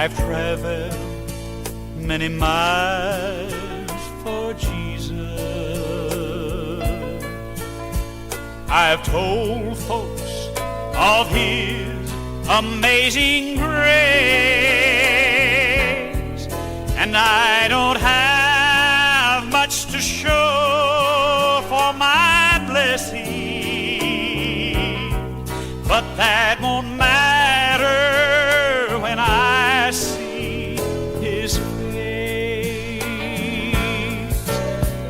I've traveled many miles for Jesus. I've told folks of His amazing grace, and I don't have much to show for my blessing, but that won't matter when I see His face.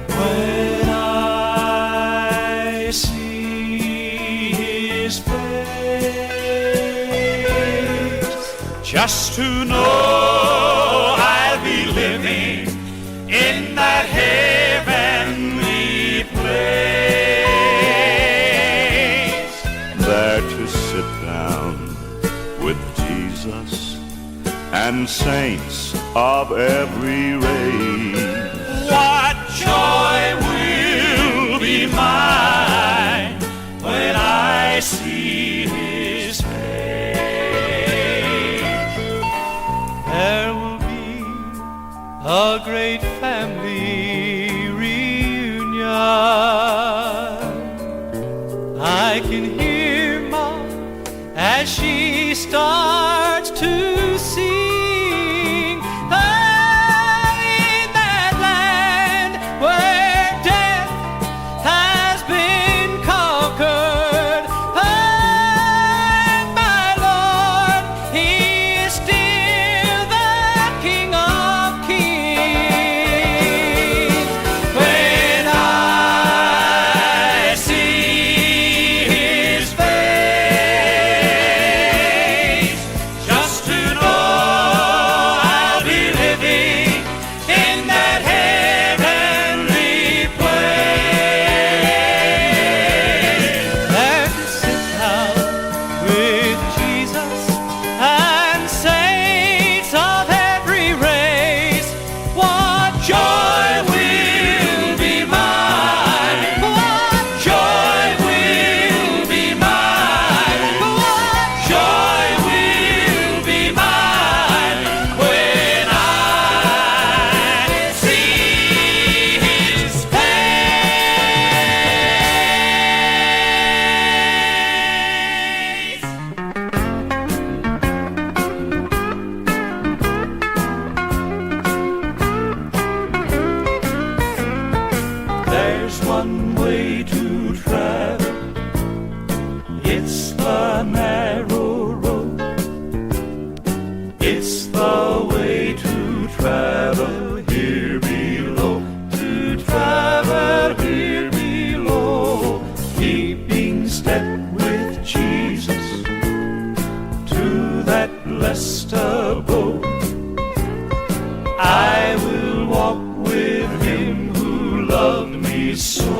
When I see His face, just to know I'll be living in that heavenly place, there to sit down with Jesus and saints of every race. What joy will be mine when I see His face. There will be a great family reunion. I can hear Mom as she starts to sing. In that land where death has been conquered, and my Lord, He is still the King of Kings. When I see His face, just to know I'll be living in that heavenly place, there to sit down with Jesus and saints of every race. What joy will be mine, what joy will be mine, what joy will be mine when I see His face. There's one way to travel, it's the narrow road. It's the way to travel here below, to travel here below, keeping step with Jesus to that blessed abode. I will walk with Him who loved me so.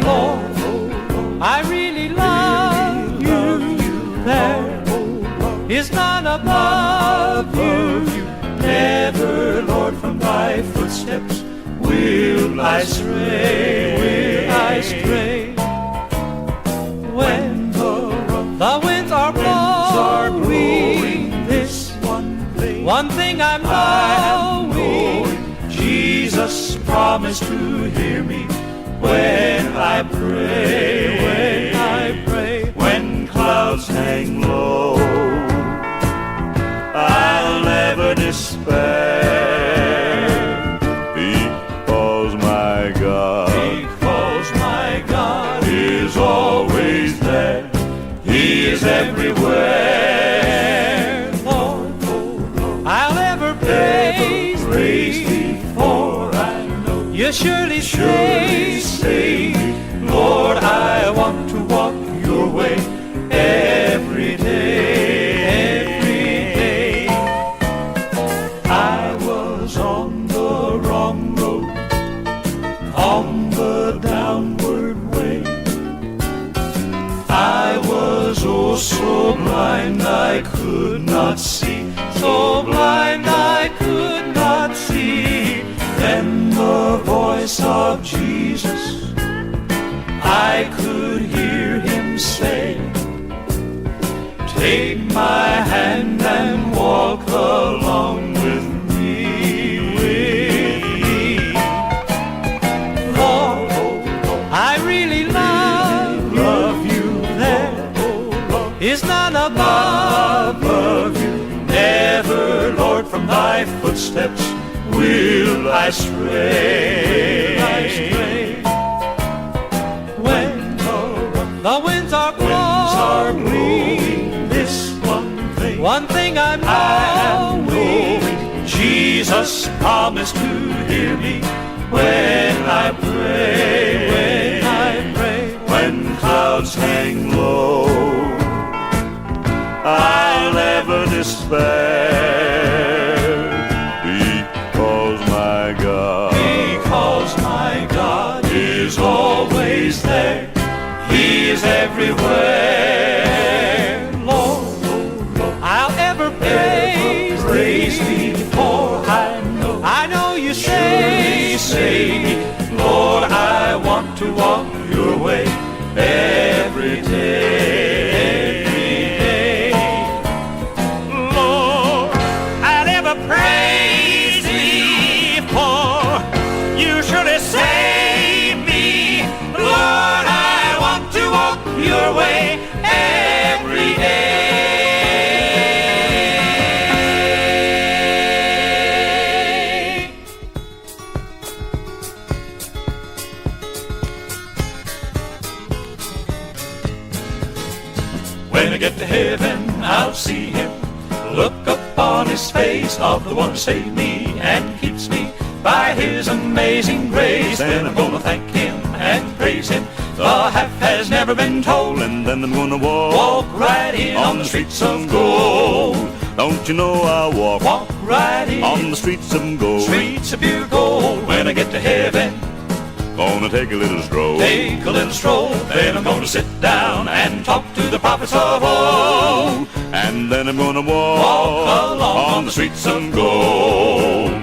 Lord, I really love you. There is none above you. Never, Lord, from Thy footsteps will I stray, will I stray. When the winds are blowing, this one thing I'm knowing, Jesus promised to hear me when I pray, when I pray. When clouds hang low, I'll never despair, because my God is always there. He is everywhere. Lord, I'll ever praise Thee, for I know You surely save me. Lord, I want to walk Your way every day, every day. I was on the wrong road, on the downward way. I was oh so blind I could not see, so blind I could not see. Then the voice of Jesus, I could hear Him say, my hand and walk along with me, Lord, I really love you. There is none above you. Never, Lord, from thy footsteps will I stray. When the winds are blowing, this one thing I'm knowing, Jesus promised to hear me when I pray. When clouds hang low, I'll never despair, because my God is always there. He is everywhere. Lord, I'll ever praise thee, for I know you say me, Lord, I want to walk your way every day. Lord, I'll ever praise thee, for you surely save me. Lord, I want to walk your way every day. When I get to heaven, I'll see him, look upon his face, of the one who saved me and keeps me by his amazing grace. Then I'm gonna thank him and praise him. The half has never been told. And then I'm gonna walk right in on the streets of gold. Don't you know I'll walk right in on the streets of gold. Streets of pure gold. When I get to heaven, gonna take a little stroll. Take a little stroll. Then I'm gonna sit down and talk to the prophets of old. And then I'm gonna walk along on the streets of gold.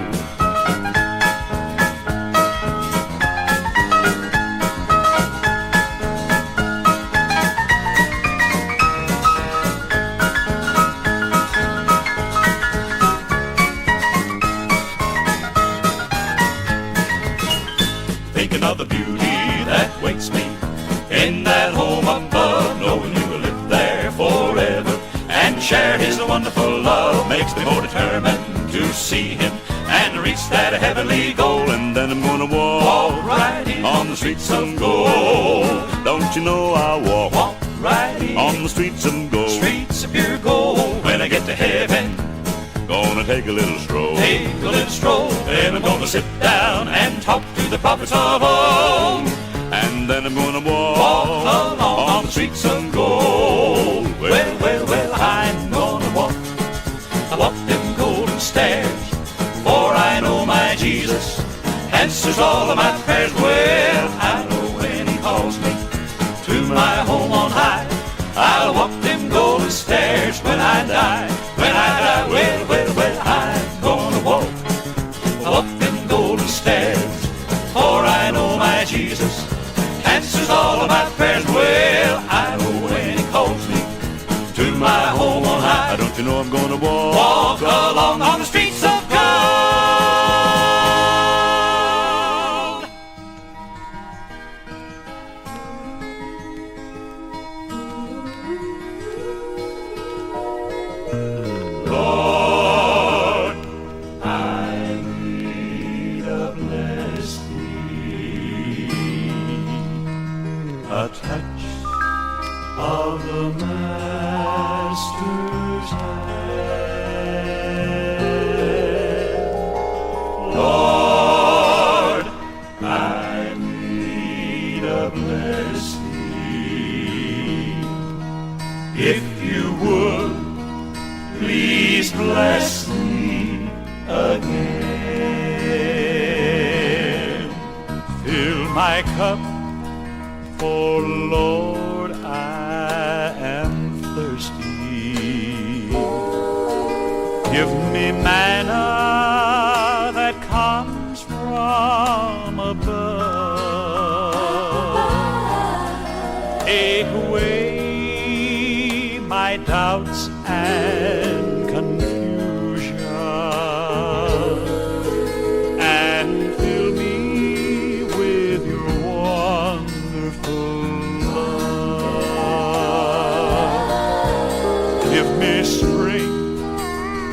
Thinking of the beauty that waits me in that home above, knowing you will live there forever and share his wonderful love, makes me more determined to see him and reach that heavenly goal. And then I'm gonna walk right in on the streets of gold. Don't you know I'll walk right in on the streets of gold. Streets of pure gold. When I get to heaven, gonna take a little stroll. Take a little stroll. Then I'm gonna sit down and talk to the prophets of old. And then I'm gonna walk along on the streets of gold. Well, I'm gonna walk them golden stairs, for I know my Jesus answers all of my prayers. Well, I know when he calls me to my home on high, I'll walk them golden stairs when I die. Well, I'm gonna walk them golden stairs, for I know my Jesus answers all of my prayers. Well, I know when he calls me to my home on high. Don't you know I'm gonna walk along on the streets of gold. Lord, I need a blessing, a touch of the Master's hand. Lord, I need a blessing. If you would, please bless me again. Fill my cup, for Lord, I am thirsty. Give me manna that comes from above. Take away my my doubts and confusion, and fill me with your wonderful love. Give me strength,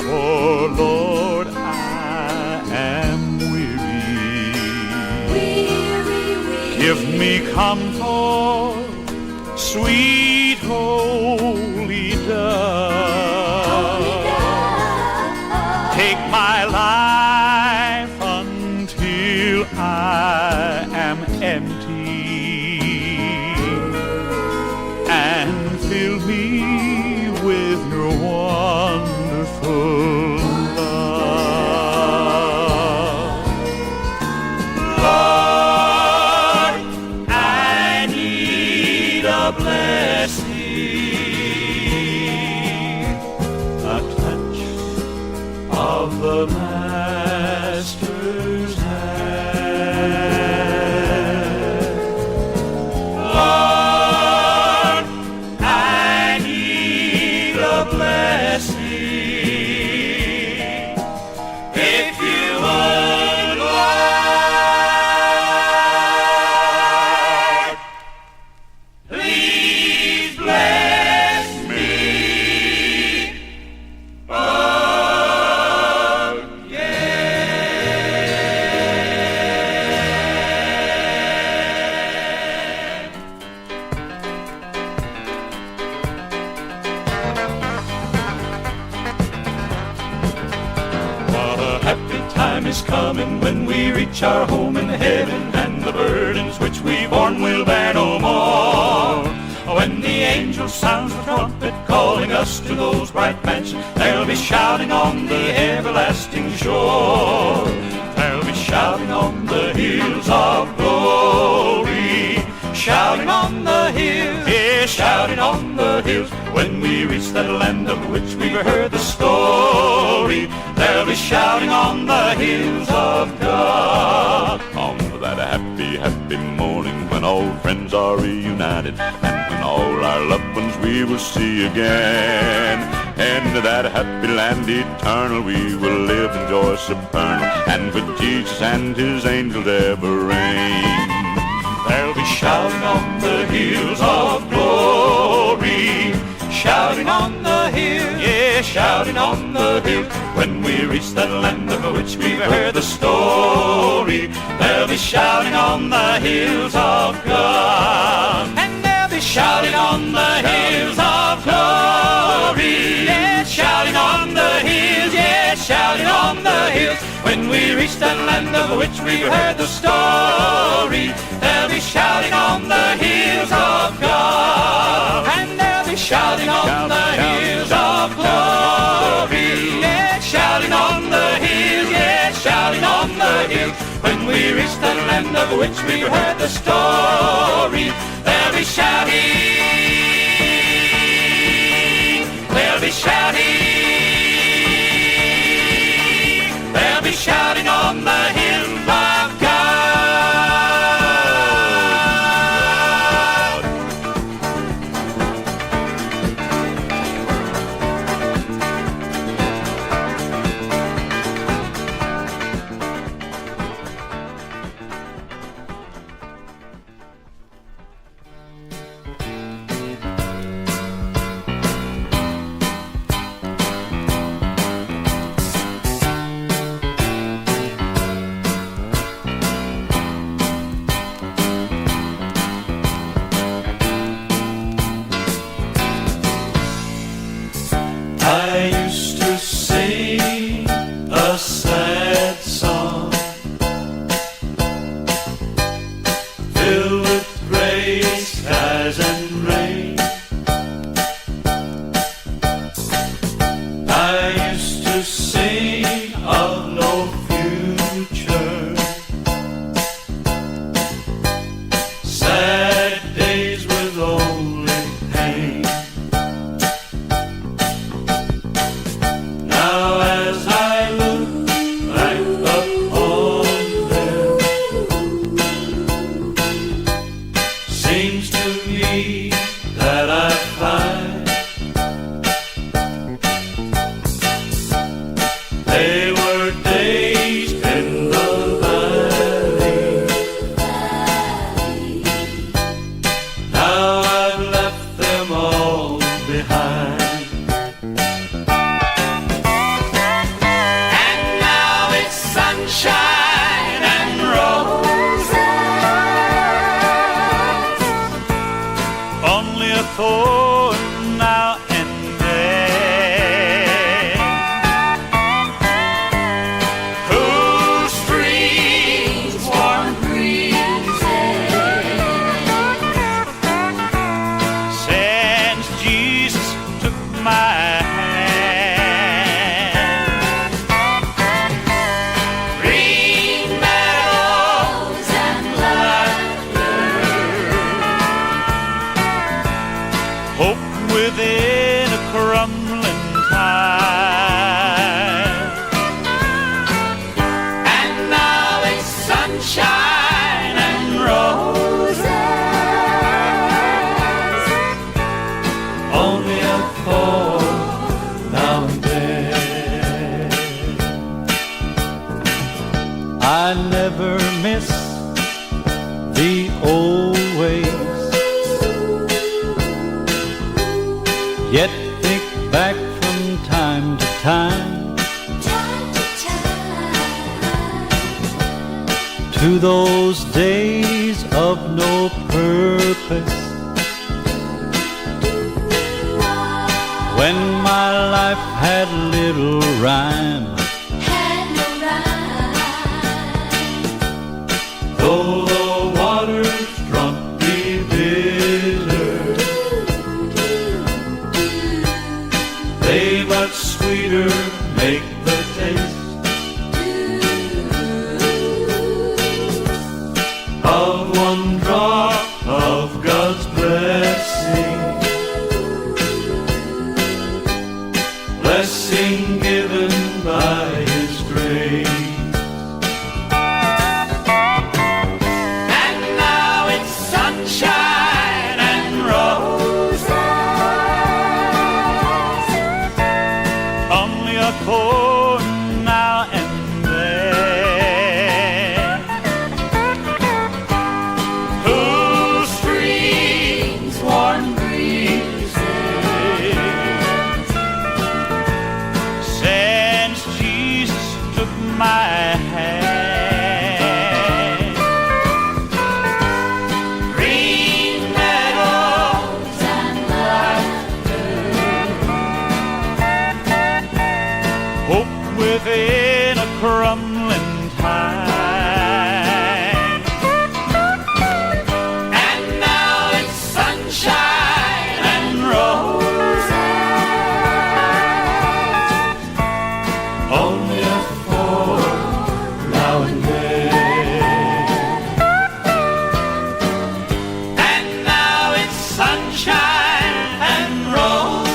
oh Lord, I am weary. Give me comfort, sweet holy dove. Take my life until I am empty, and fill me with your wonderful love. Lord, I need a blessing, a touch of the Master's hand. Lord, I need a blessing. If you would, Lord, please bless me What a happy time is coming when we reach our home in heaven, and the burdens which we borne will bear no more. When the angel sounds the trumpet calling us to those bright mansions, they'll be shouting on the everlasting shore. They'll be shouting on the hills of glory, shouting on the hills, yeah, shouting on the hills. When we reach that land of which we've heard the story, they'll be shouting on the hills of God. On that happy, happy morning when old friends are reunited, and when all our loved ones we will see again. And that happy land eternal we will live in joy supernal, and with Jesus and his angels ever reign. They'll be shouting on the hills of glory, shouting on the hills, yeah, shouting on the hills. When we reach that land of which we've heard the story, they'll be shouting on the hills of God. And they'll be shouting on the hills of glory, yeah, shouting on the hills, yeah, shouting on the hills. When we reach that land of which we've heard the story, they'll be shouting on the hills of God. And they'll be shouting on the hills of glory, yeah, shouting on the hills, yeah, shouting on the hills. When we reach that land of which we've heard the story, they'll be shouting, they'll be shouting, they'll be shouting on the hills of God. within a crumbling tide. And now it's sunshine and roses, only a thorn now and then. I never miss the old ways, yet think back from time to time, to those days of no purpose, when my life had little rhyme. Though the waters drunk be bitter, they but sweeter make the taste of one drop of God's blessing, blessing given by His grace. And now it's sunshine and roses, only a thorn now and then, whose streams warm breezes, since Jesus took my hand. Green meadows and laughter, hope within a crumbling tide. And now it's sunshine and roses, only a thorn now and then. And now it's sunshine and roses.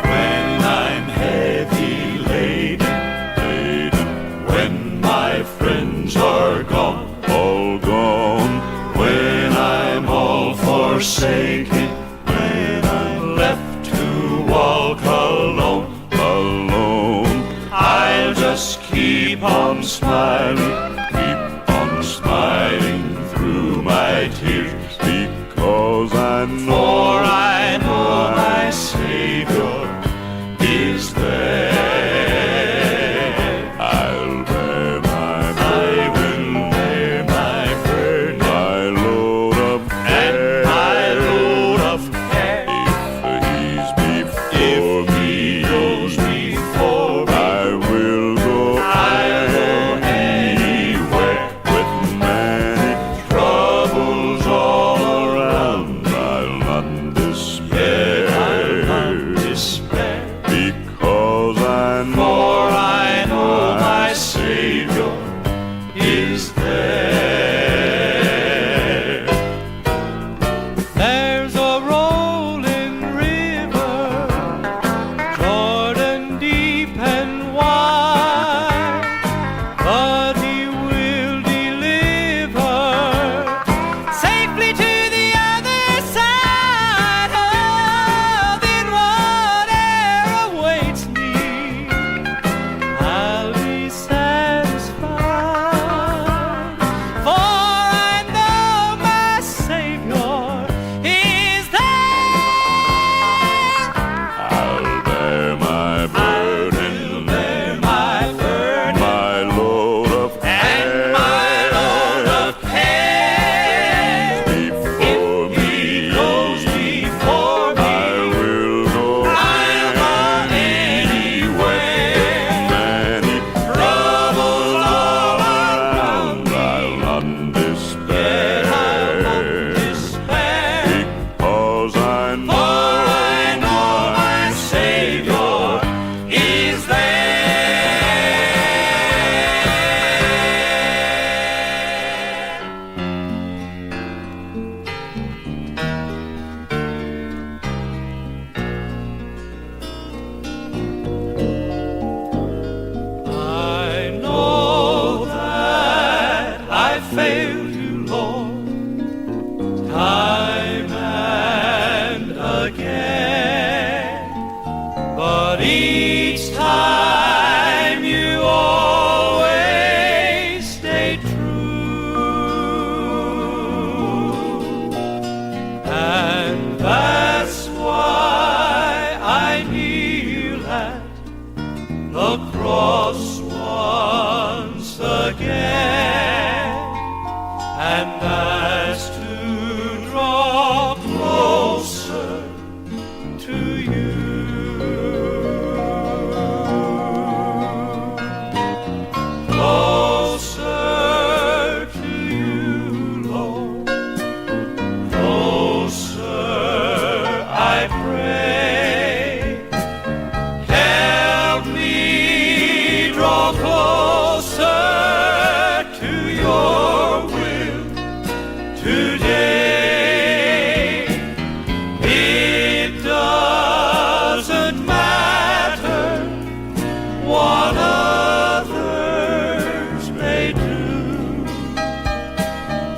When I'm heavy laden, when my friends are gone, all gone. when I'm all forsaken, when I'm left to walk alone, Alone, I'll just keep on smiling, keep on smiling through my tears, because I know for I know my Savior is there. I'll bear my I will bear my burden my load of and my load of care. If He's before If me, He goes before me, I will go I'll go anywhere. with many Troubles all around, I'll not despair, yet I'll not despair, because I know for I know my Savior is there. There's a rolling river, Jordan deep and wide, but He will deliver safely to the other side. Oh, then whatever awaits me, I'll be satisfied, for I know my Savior is there. I'll bear my burden, Bear my cross once again, and as to draw closer to you, closer to you, Lord, closer I pray. Help me draw closer to your will today. It doesn't matter what others may do.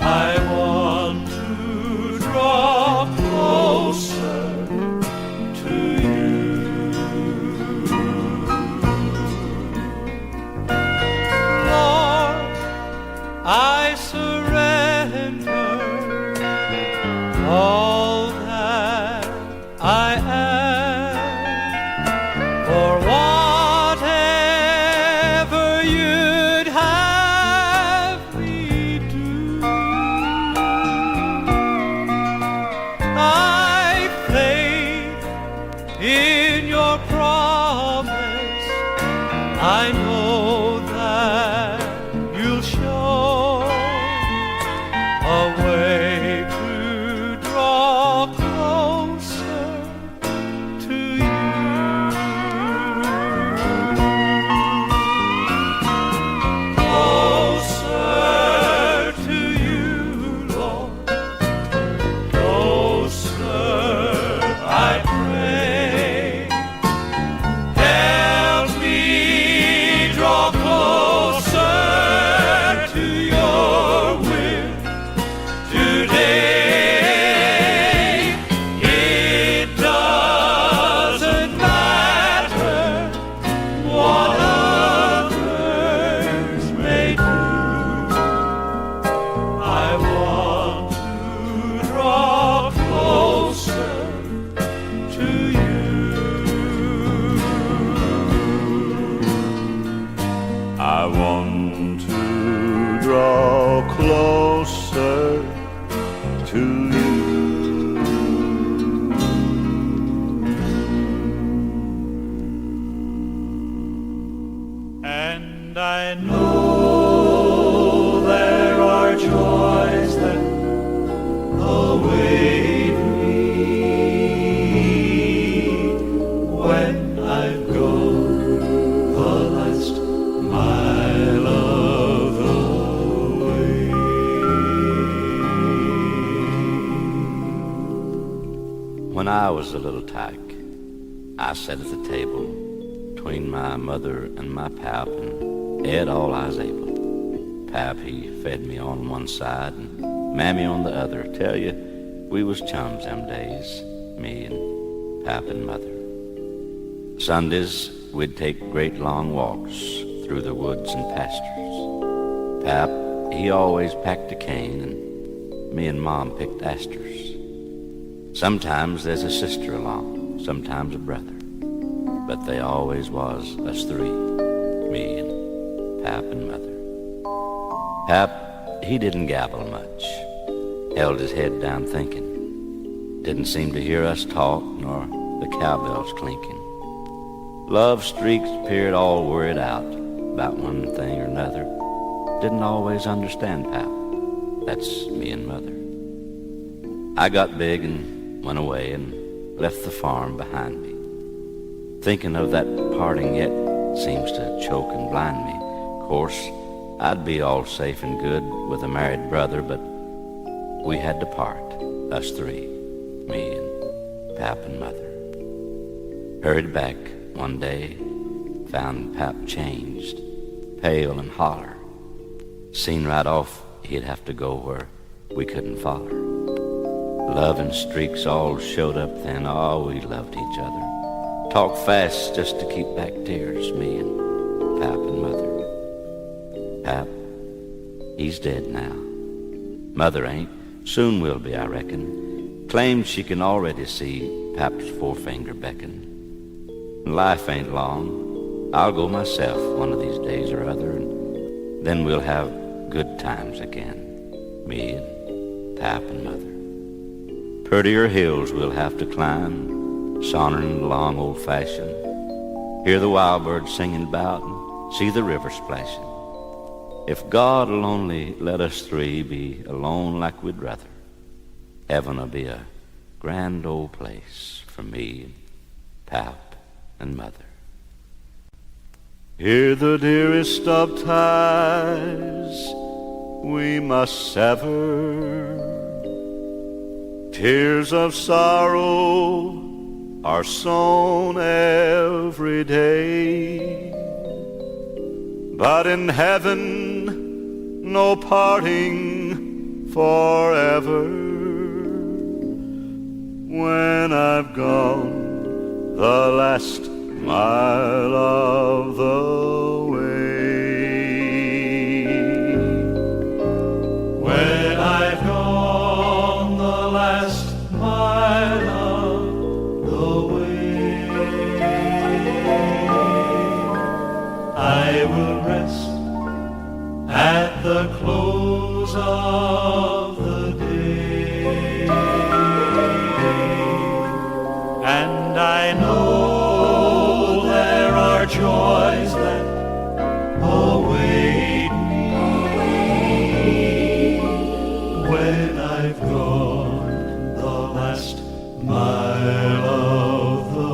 I want to draw closer to you. Lord, I surrender all that I am, for whatever you'd have me do. I faith in your promise. I know that you'll show a way to draw closer to you. Closer to you, Lord, closer I pray. Help me draw closer to your will today. It doesn't matter what others may do. I want to draw closer to you. I want to draw closer to you. And I know there are joys that await me when I've gone the last mile of the way. When I was a little tyke, I sat at the table between my mother and my pap and ate all I was able. Pap, he fed me on one side and Mammy on the other. Tell you, we was chums them days, me and Pap and Mother. Sundays, we'd take great long walks through the woods and pastures. Pap, he always packed a cane and me and Mom picked asters. Sometimes there's a sister along, sometimes a brother, but they always was us three, me and Pap and Mother. Pap, he didn't gabble much, held his head down thinking, didn't seem to hear us talk nor the cowbells clinking. Love streaks appeared all worried out about one thing or another. Didn't always understand Pap, that's me and Mother. I got big and went away and left the farm behind me. Thinking of that parting yet seems to choke and blind me. Of course, I'd be all safe and good with a married brother, but we had to part, us three, me and Pap and Mother. Hurried back one day, found Pap changed, pale and holler. Seen right off he'd have to go where we couldn't follow. Love and streaks all showed up then. Oh, we loved each other. Talked fast just to keep back tears, me and Pap and Mother. Pap, he's dead now. Mother ain't. Soon will be, I reckon. Claims she can already see Pap's forefinger beckon. Life ain't long. I'll go myself one of these days or other, and then we'll have good times again, me and Pap and Mother. Prettier hills we'll have to climb, sauntering along old-fashioned, hear the wild birds singing about and see the river splashing. If God'll only let us three be alone like we'd rather, heaven'll be a grand old place for me and Pap and Mother. Here the dearest of ties we must sever. Tears of sorrow are sown every day, but in heaven no parting forever. When I've gone the last mile of the way, when I've gone the last mile of the way, I will rest at the close of the day, and I know there are joys that await me when I've gone the last mile of the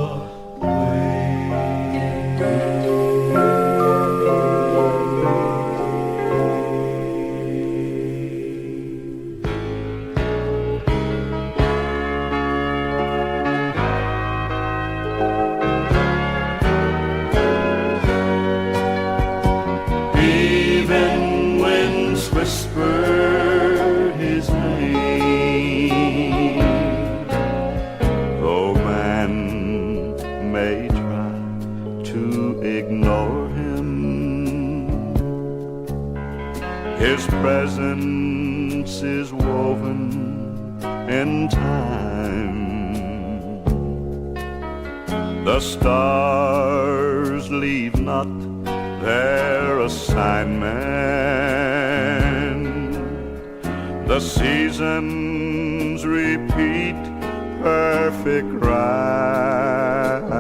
whisper his name, though man may try to ignore him, his presence is woven in time. The stars leave not their assignment, the seasons repeat perfect rhyme,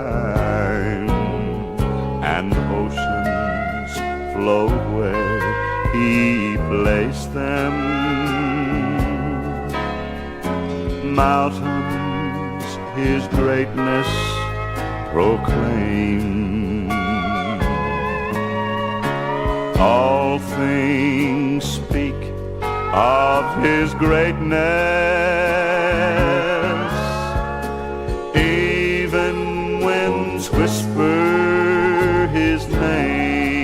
and oceans flow where he placed them. Mountains his greatness proclaim. All things speak of his greatness, even winds whisper his name,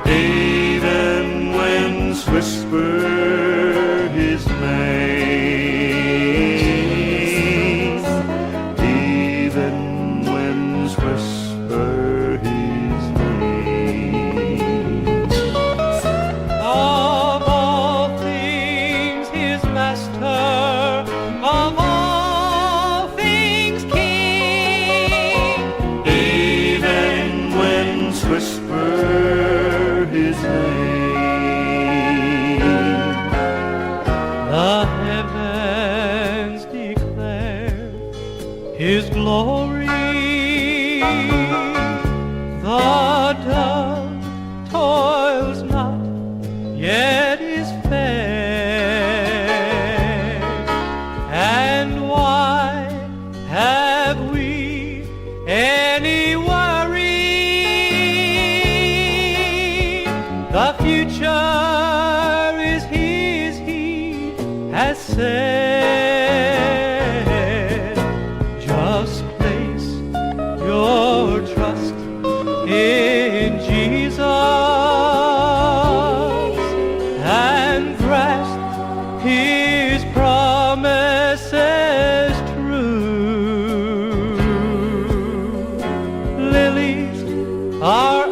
even winds whisper his name, even winds whisper his whisper his name. The heavens declare his glory, the dove toils not, yet is fed. And why have we any worry? The future is his, he has said. Just place your trust in Jesus and grasp his promises true. Lilies are